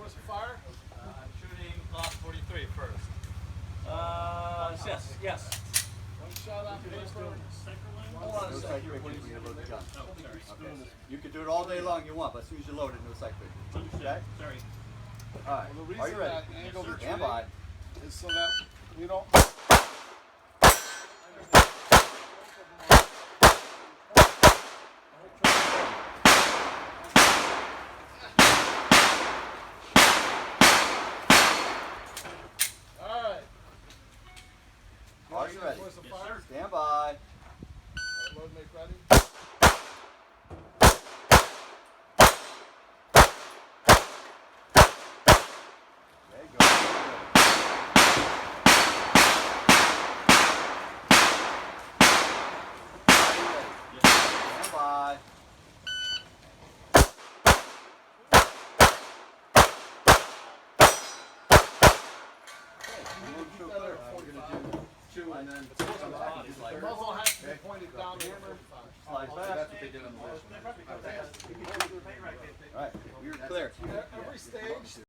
choice of fire? I'm shooting Glock 43 first. Yes. One shot on paper. Hold on a No second. sight pictures when you load the gun. Oh, sorry. Okay. You can do it all day long you want, but as soon as you load it, no sight pictures. Okay? Sorry. Alright. Well, the Are you reason ready? that angle the Stand trigger by. is so that we don't. Alright. Are you ready? Choice of Yes, fire? sir. Stand by. Load, make ready. Okay, go. Are you ready? Yes, sir. Stand by. Keep that at 45. Two and then The muzzle has to be pointed down at 45. slide back. That's what they did on the last one. Alright, you're clear. Every stage.